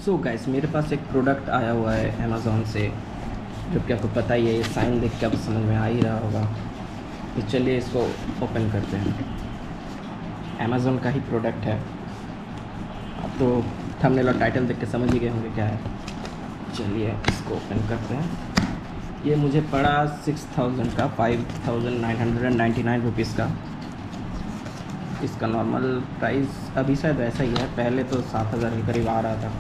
So guys, मेरे पास एक product आया हुआ है अमेज़ॉन से, जो कि आपको पता ही है, ये साइन देख के आपको समझ में आ ही रहा होगा। तो चलिए इसको ओपन करते हैं। अमेज़ॉन का ही प्रोडक्ट है। अब तो थंबनेल और टाइटल देख के समझ ही गए होंगे क्या है। चलिए इसको ओपन करते हैं। ये मुझे पड़ा 6000 का, 5999 रुपीज़ का। इसका नॉर्मल प्राइस अभी शायद ऐसा ही है, पहले तो 7000 के करीब आ रहा था।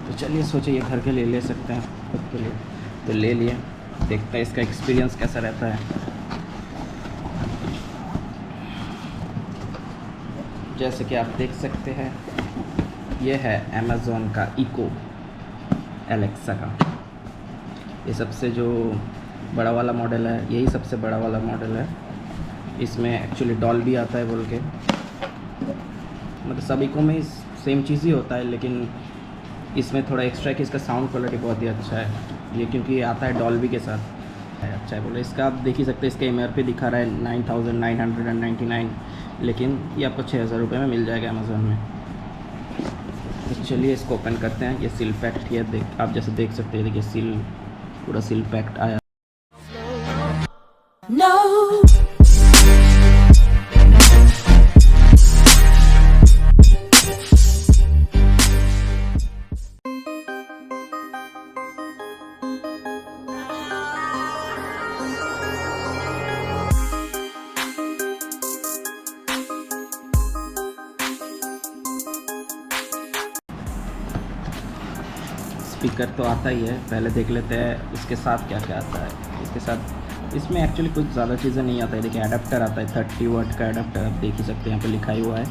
तो चलिए सोचे ये घर के लिए ले सकते हैं, खुद के लिए, तो ले लिए। देखते हैं इसका एक्सपीरियंस कैसा रहता है। जैसे कि आप देख सकते हैं, ये है अमेज़ॉन का इको एलेक्सा का। ये सबसे जो बड़ा वाला मॉडल है, यही सबसे बड़ा वाला मॉडल है। इसमें एक्चुअली डॉल्बी आता है बोल के, मतलब सभी को में सेम चीज़ ही होता है, लेकिन इसमें थोड़ा एक्स्ट्रा है कि इसका साउंड क्वालिटी बहुत ही अच्छा है। ये क्योंकि आता है डॉल्बी के साथ है, अच्छा है बोले। इसका आप देख ही सकते हैं, इसका MRP दिखा रहा है 9999, लेकिन ये आपको 6000 रुपये में मिल जाएगा अमेज़ॉन में। तो चलिए इसको ओपन करते हैं। ये सील पैक्ड है, देख आप जैसे देख सकते हैं, देखिए सील, पूरा सील पैक्ड आया। No. स्पीकर तो आता ही है, पहले देख लेते हैं इसके साथ क्या क्या आता है। इसके साथ इसमें एक्चुअली कुछ ज़्यादा चीज़ें नहीं आता है। देखिए एडाप्टर आता है, 30 वाट का एडाप्टर, आप देख ही सकते हैं, यहाँ पे लिखा ही हुआ है।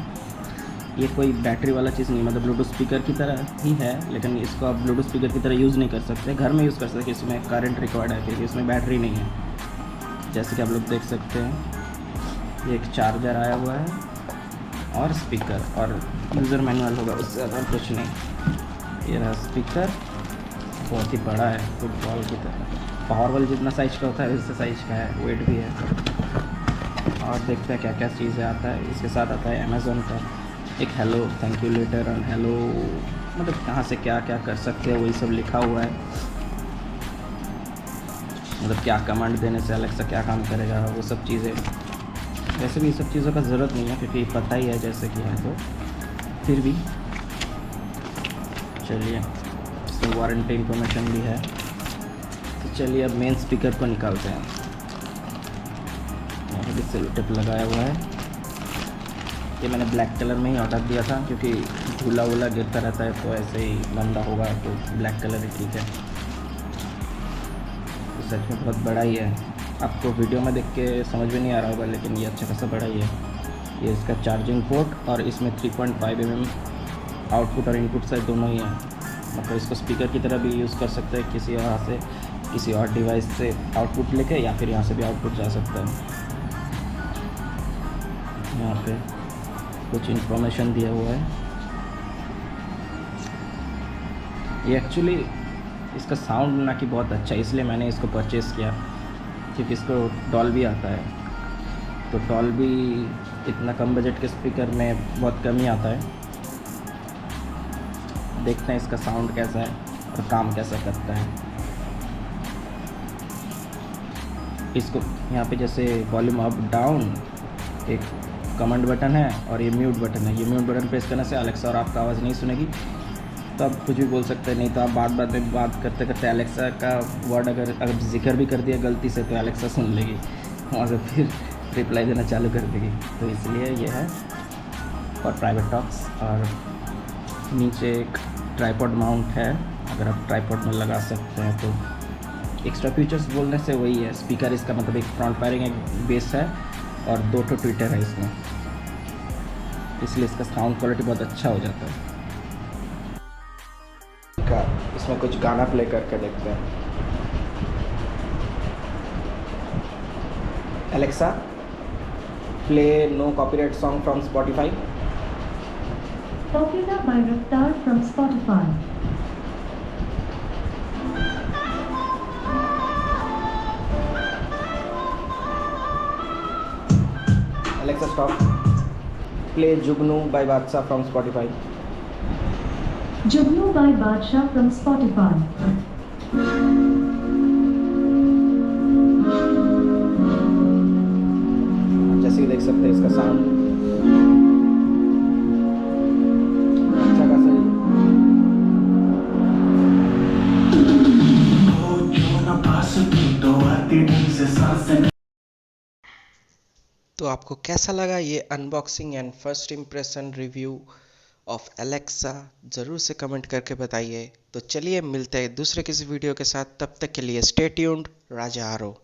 ये कोई बैटरी वाला चीज़ नहीं, मतलब ब्लूटूथ स्पीकर की तरह ही है, लेकिन इसको आप ब्लूटूथ स्पीकर की तरह यूज़ नहीं कर सकते। घर में यूज़ कर सकते, इसमें करंट रिक्वायर्ड है क्योंकि इसमें बैटरी नहीं है। जैसे कि आप लोग देख सकते हैं, ये एक चार्जर आया हुआ है और स्पीकर, और यूज़र मैनुअल होगा, उससे ज़्यादा कुछ नहीं। ये रहा स्पीकर, बहुत ही बड़ा है, फुटबॉल की तरह, पावरबॉल जितना साइज़ का होता है उससे साइज़ का है, वेट भी है। और देखते हैं क्या क्या चीज़ें आता है। इसके साथ आता है अमेज़ॉन का एक हेलो, थैंक यू लेटर और हेलो, मतलब कहाँ से क्या क्या कर सकते हैं वही सब लिखा हुआ है। मतलब क्या कमांड देने से अलेक्सा क्या काम करेगा, वो सब चीज़ें। वैसे भी ये सब चीज़ों का ज़रूरत नहीं है क्योंकि पता ही है जैसे कि है, तो फिर भी चलिए, इसमें वारंटी इंफॉर्मेशन भी है। तो चलिए अब मेन स्पीकर को निकालते हैं। यहाँ भी सेलो टेप लगाया हुआ है। ये मैंने ब्लैक कलर में ही ऑर्डर दिया था क्योंकि धूला वूला गिरता रहता है, तो ऐसे ही गंदा होगा, तो ब्लैक कलर ही ठीक है। तो सच में बहुत बड़ा ही है, आपको वीडियो में देख के समझ में नहीं आ रहा होगा, लेकिन ये अच्छा खासा बड़ा ही है। ये इसका चार्जिंग पोर्ट, और इसमें 3.5 mm आउटपुट और इनपुट साइड दोनों ही हैं। मतलब इसको स्पीकर की तरह भी यूज़ कर सकते हैं, किसी यहाँ से किसी और डिवाइस से आउटपुट लेके, या फिर यहाँ से भी आउटपुट जा सकता है। यहाँ पे कुछ इन्फॉर्मेशन दिया हुआ है। ये एक्चुअली इसका साउंड ना कि बहुत अच्छा है, इसलिए मैंने इसको परचेज़ किया, क्योंकि इसको डॉल्बी आता है। तो डॉल्बी इतना कम बजट के स्पीकर में बहुत कम ही आता है। देखते हैं इसका साउंड कैसा है और काम कैसा करता है। इसको यहाँ पे जैसे वॉल्यूम अप डाउन, एक कमांड बटन है और ये म्यूट बटन है। ये म्यूट बटन प्रेस करने से अलेक्सा और आपका आवाज़ नहीं सुनेगी, तो आप कुछ भी बोल सकते हैं। नहीं तो आप बात में बात करते करते अलेक्सा का वर्ड अगर जिक्र भी कर दिया गलती से, तो अलेक्सा सुन लेगी, वहाँ से फिर रिप्लाई देना चालू कर देगी। तो इसलिए ये है। और प्राइवेट टॉक्स, और नीचे एक ट्राइपॉड माउंट है, अगर आप ट्राइपॉड में लगा सकते हैं तो। एक्स्ट्रा फीचर्स बोलने से वही है, स्पीकर इसका मतलब एक फ्रंट फायरिंग, एक बेस है, और 2 ट्विटर है इसमें, इसलिए इसका साउंड क्वालिटी बहुत अच्छा हो जाता है। इसमें कुछ गाना प्ले करके देखते हैं। Alexa, play no copyright song from Spotify. Popular by Raftar from Spotify. Alexa, stop. Play Jugnu by Badshah from Spotify. Jugnu by Badshah from Spotify. आप जैसे कि देख सकते हैं इसका साउंड अच्छा खासा तो आपको कैसा लगा ये unboxing and first impression review of Alexa ज़रूर से कमेंट करके बताइए। तो चलिए मिलते हैं दूसरे किसी वीडियो के साथ, तब तक के लिए स्टे ट्यून्ड। राजा आरो।